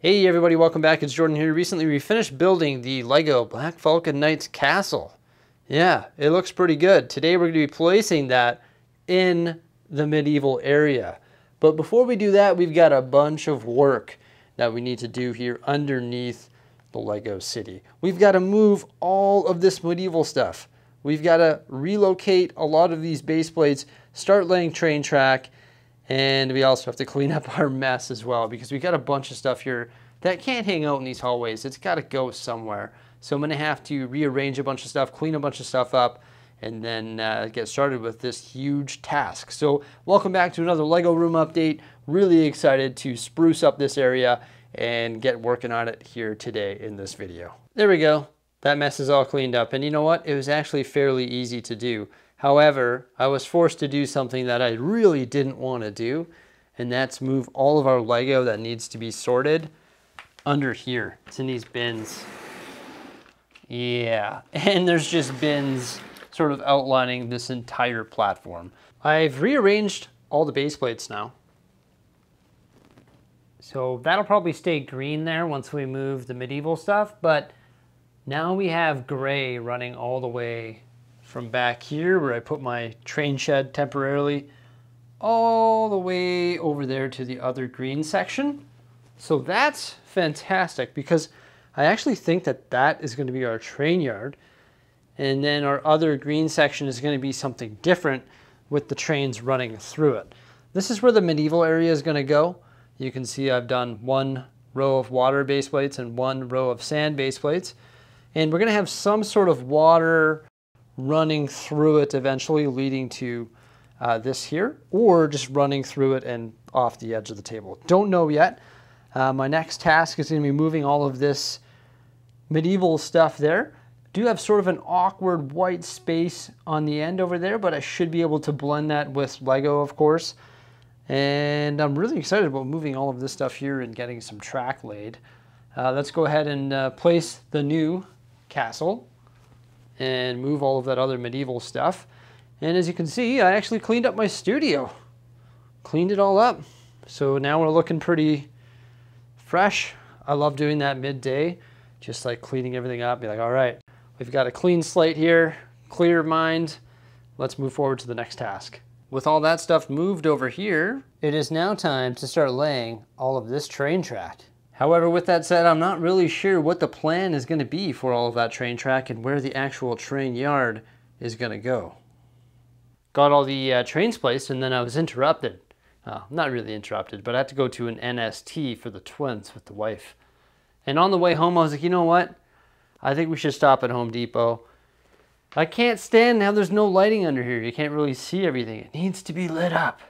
Hey everybody, welcome back. It's Jordan here. Recently we finished building the Lego Black Falcon Knights castle. Yeah, it looks pretty good. Today we're going to be placing that in the medieval area. But before we do that, we've got a bunch of work that we need to do here underneath the Lego city. We've got to move all of this medieval stuff. We've got to relocate a lot of these base plates, start laying train track, and we also have to clean up our mess as well because we got a bunch of stuff here that can't hang out in these hallways. It's got to go somewhere. So I'm going to have to rearrange a bunch of stuff, clean a bunch of stuff up, and then get started with this huge task. So welcome back to another Lego room update. Really excited to spruce up this area and get working on it here today in this video. There we go. That mess is all cleaned up. And you know what? It was actually fairly easy to do. However, I was forced to do something that I really didn't want to do, and that's move all of our Lego that needs to be sorted under here. It's in these bins. Yeah, and there's just bins sort of outlining this entire platform. I've rearranged all the base plates now. So that'll probably stay green there once we move the medieval stuff, but now we have gray running all the way from back here where I put my train shed temporarily all the way over there to the other green section. So that's fantastic because I actually think that that is going to be our train yard, and then our other green section is going to be something different with the trains running through it. This is where the medieval area is going to go. You can see I've done one row of water base plates and one row of sand base plates, and we're going to have some sort of water running through it eventually, leading to this here, or just running through it and off the edge of the table. Don't know yet. My next task is going to be moving all of this medieval stuff there. Do have sort of an awkward white space on the end over there, but I should be able to blend that with Lego, of course. And I'm really excited about moving all of this stuff here and getting some track laid. Let's go ahead and place the new castle and move all of that other medieval stuff. And as you can see, I actually cleaned up my studio. Cleaned it all up. So now we're looking pretty fresh. I love doing that midday, just like cleaning everything up. Be like, all right, we've got a clean slate here, clear mind. Let's move forward to the next task. With all that stuff moved over here, it is now time to start laying all of this train track. However, with that said, I'm not really sure what the plan is going to be for all of that train track and where the actual train yard is going to go. Got all the trains placed, and then I was interrupted. Not really interrupted, but I had to go to an NST for the twins with the wife. And on the way home, I was like, you know what? I think we should stop at Home Depot. I can't stand how there's no lighting under here. You can't really see everything. It needs to be lit up.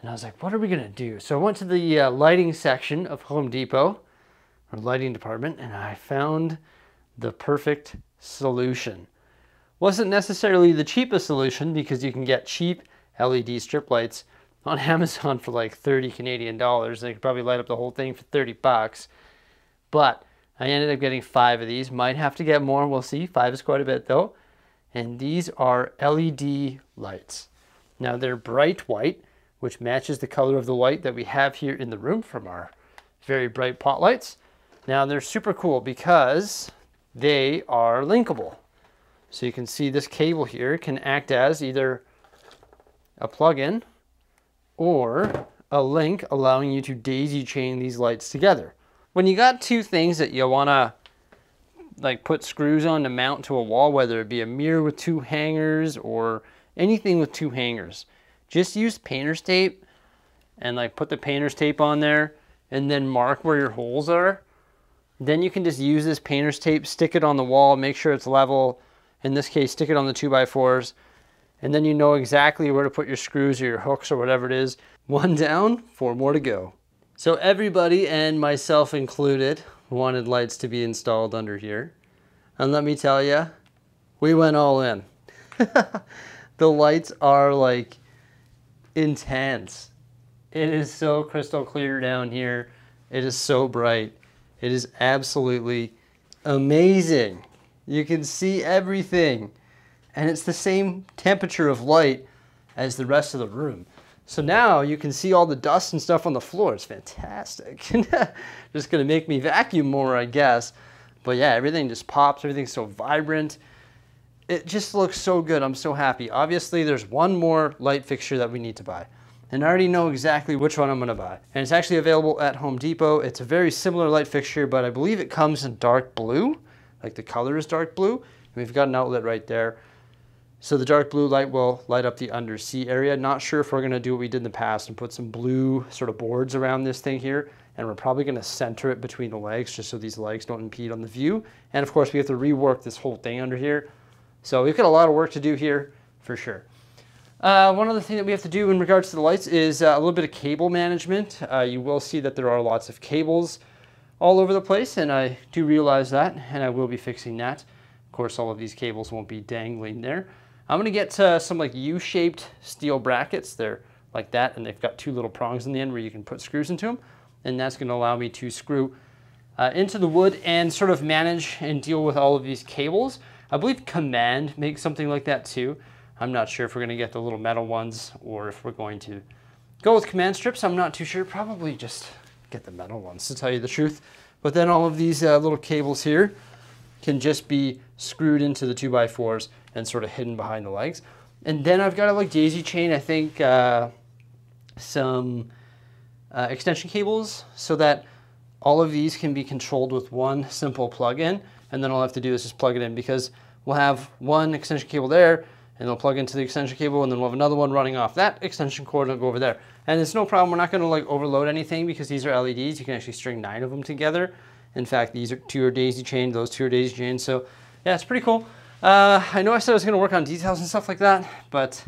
And I was like, what are we going to do? So I went to the lighting section of Home Depot, or lighting department, and I found the perfect solution. Wasn't necessarily the cheapest solution because you can get cheap LED strip lights on Amazon for like 30 Canadian dollars. They could probably light up the whole thing for 30 bucks. But I ended up getting 5 of these. Might have to get more, we'll see. 5 is quite a bit though. And these are LED lights. Now they're bright white, which matches the color of the light that we have here in the room from our very bright pot lights. Now they're super cool because they are linkable. So you can see this cable here can act as either a plug-in or a link allowing you to daisy chain these lights together. When you got two things that you want to like put screws on to mount to a wall, whether it be a mirror with 2 hangers or anything with 2 hangers, just use painter's tape and like put the painter's tape on there and then mark where your holes are. Then you can just use this painter's tape, stick it on the wall, make sure it's level. In this case, stick it on the 2x4s. And then you know exactly where to put your screws or your hooks or whatever it is. 1 down, 4 more to go. So everybody, and myself included, wanted lights to be installed under here. And let me tell you, we went all in. The lights are like intense. It is so crystal clear down here. It is so bright. It is absolutely amazing. You can see everything. And it's the same temperature of light as the rest of the room. So now you can see all the dust and stuff on the floor. It's fantastic. Just gonna make me vacuum more, I guess. But yeah, everything just pops, everything's so vibrant. It just looks so good, I'm so happy. Obviously, there's one more light fixture that we need to buy. And I already know exactly which one I'm gonna buy. And it's actually available at Home Depot. It's a very similar light fixture, but I believe it comes in dark blue. Like the color is dark blue. And we've got an outlet right there. So the dark blue light will light up the undersea area. Not sure if we're gonna do what we did in the past and put some blue sort of boards around this thing here. And we're probably gonna center it between the legs just so these legs don't impede on the view. And of course we have to rework this whole thing under here. So we've got a lot of work to do here for sure. One other thing that we have to do in regards to the lights is a little bit of cable management. You will see that there are lots of cables all over the place, and I do realize that, and I will be fixing that. Of course, all of these cables won't be dangling there. I'm gonna get some like U-shaped steel brackets. They're like that, and they've got two little prongs in the end where you can put screws into them, and that's gonna allow me to screw into the wood and sort of manage and deal with all of these cables. I believe Command makes something like that too. I'm not sure if we're gonna get the little metal ones or if we're going to go with Command strips. I'm not too sure. Probably just get the metal ones to tell you the truth. But then all of these little cables here can just be screwed into the 2x4s and sort of hidden behind the legs. And then I've got to like daisy chain, I think, some extension cables so that all of these can be controlled with one simple plug-in. And then all I have to do is just plug it in, because we'll have one extension cable there, and they'll plug into the extension cable, and then we'll have another one running off that extension cord and it'll go over there. And it's no problem. We're not going to like overload anything because these are LEDs. You can actually string 9 of them together. In fact, these are 2 are daisy chained, those 2 are daisy chained. So yeah, it's pretty cool. I know I said I was going to work on details and stuff like that, but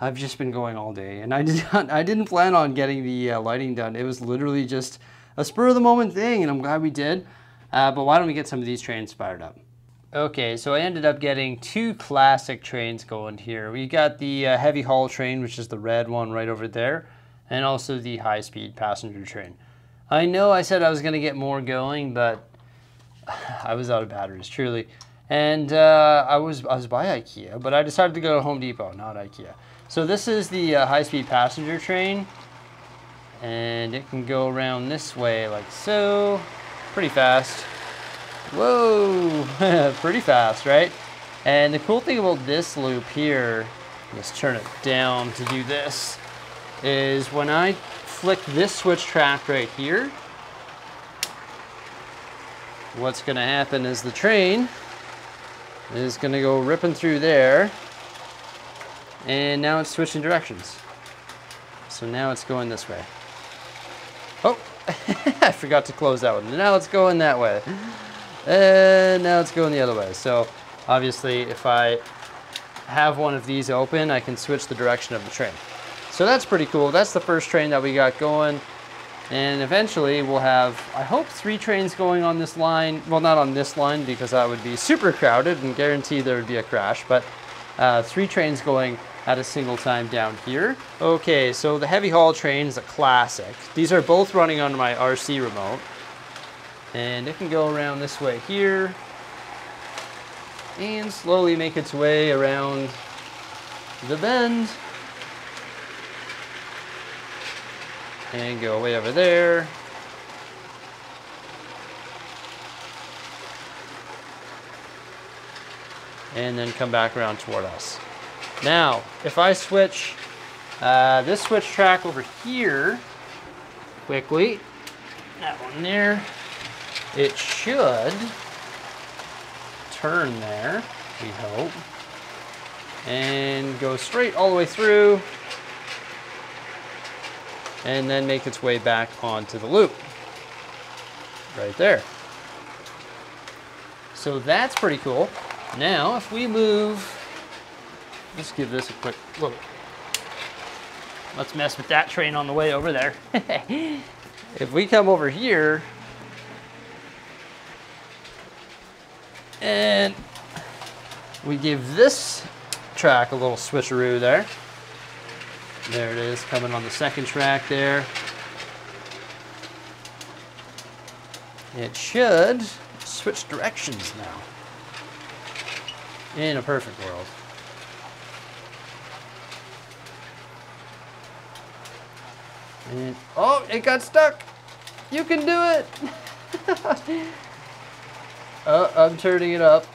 I've just been going all day, and I didn't plan on getting the lighting done. It was literally just a spur of the moment thing, and I'm glad we did. But why don't we get some of these trains fired up? Okay, so I ended up getting 2 classic trains going here. We got the heavy haul train, which is the red one right over there, and also the high-speed passenger train. I know I said I was going to get more going, but I was out of batteries, truly. And I was by IKEA, but I decided to go to Home Depot, not IKEA. So this is the high-speed passenger train, and it can go around this way like so. Pretty fast. Whoa, pretty fast, right? And the cool thing about this loop here, let's turn it down to do this, is when I flick this switch track right here, what's gonna happen is the train is gonna go ripping through there, and now it's switching directions. So now it's going this way. Oh, I forgot to close that one. Now it's going that way. And now it's going the other way. So obviously if I have one of these open, I can switch the direction of the train. So that's pretty cool. That's the first train that we got going. And eventually we'll have, I hope, 3 trains going on this line. Well, not on this line because that would be super crowded and guarantee there would be a crash, but 3 trains going at a single time down here. Okay, so the heavy haul train is a classic. These are both running on my RC remote. And it can go around this way here and slowly make its way around the bend and go way over there. And then come back around toward us. Now, if I switch this switch track over here quickly, that one there, it should turn there, we hope, and go straight all the way through, and then make its way back onto the loop, right there. So that's pretty cool. Now, if we move, let's give this a quick look. Let's mess with that train on the way over there. If we come over here, and we give this track a little switcheroo there. There it is, coming on the second track there. It should switch directions now. In a perfect world. And, oh, it got stuck. You can do it. Oh, I'm turning it up.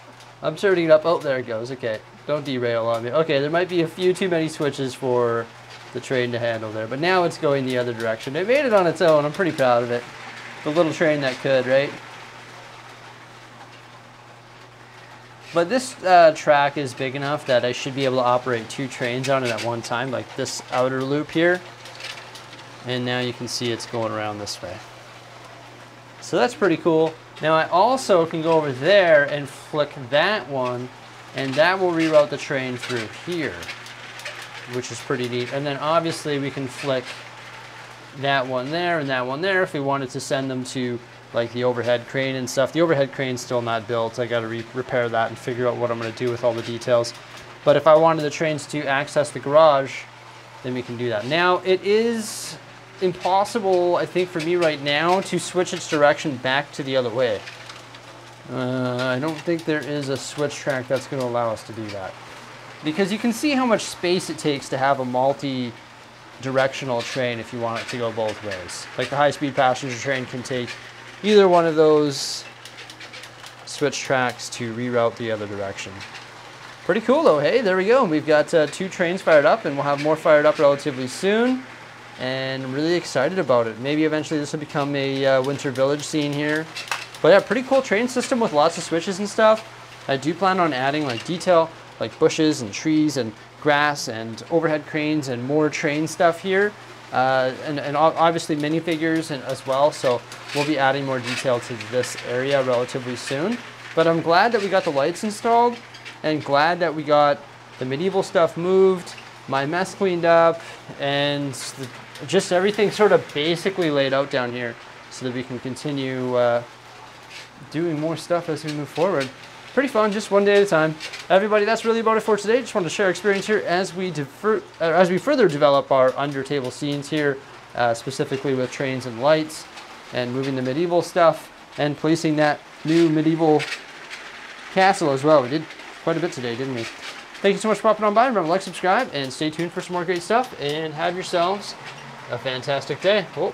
I'm turning it up. Oh, there it goes. Okay, don't derail on me. Okay, there might be a few too many switches for the train to handle there, but now it's going the other direction. It made it on its own. I'm pretty proud of it. The little train that could, right? But this track is big enough that I should be able to operate 2 trains on it at one time, like this outer loop here. And now you can see it's going around this way. So that's pretty cool. Now I also can go over there and flick that one, and that will reroute the train through here, which is pretty neat. And then obviously we can flick that one there and that one there if we wanted to send them to like the overhead crane and stuff. The overhead crane's still not built. I got to repair that and figure out what I'm going to do with all the details. But if I wanted the trains to access the garage, then we can do that. Now, it is impossible, I think, for me right now to switch its direction back to the other way. I don't think there is a switch track that's going to allow us to do that. Because you can see how much space it takes to have a multi-directional train if you want it to go both ways. Like the high-speed passenger train can take either one of those switch tracks to reroute the other direction. Pretty cool though, hey, there we go. We've got 2 trains fired up, and we'll have more fired up relatively soon. And I'm really excited about it. Maybe eventually this will become a winter village scene here. But yeah, pretty cool train system with lots of switches and stuff. I do plan on adding like detail, like bushes and trees and grass and overhead cranes and more train stuff here. And obviously minifigures as well, so we'll be adding more detail to this area relatively soon. But I'm glad that we got the lights installed, and glad that we got the medieval stuff moved, my mess cleaned up, and just everything sort of basically laid out down here so that we can continue doing more stuff as we move forward. Pretty fun, just one day at a time. Everybody, that's really about it for today. Just wanted to share our experience here as we further develop our under table scenes here, specifically with trains and lights, and moving the medieval stuff, and placing that new medieval castle as well. We did quite a bit today, didn't we? Thank you so much for popping on by. Remember to like, subscribe, and stay tuned for some more great stuff, and have yourselves a fantastic day. Oh.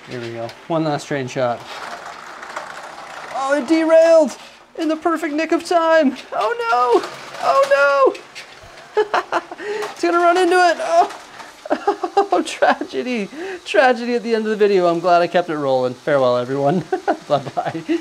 Here we go. One last train shot. Oh, it derailed in the perfect nick of time. Oh no! Oh no! It's gonna run into it. Oh, tragedy. Tragedy at the end of the video. I'm glad I kept it rolling. Farewell, everyone. Bye-bye.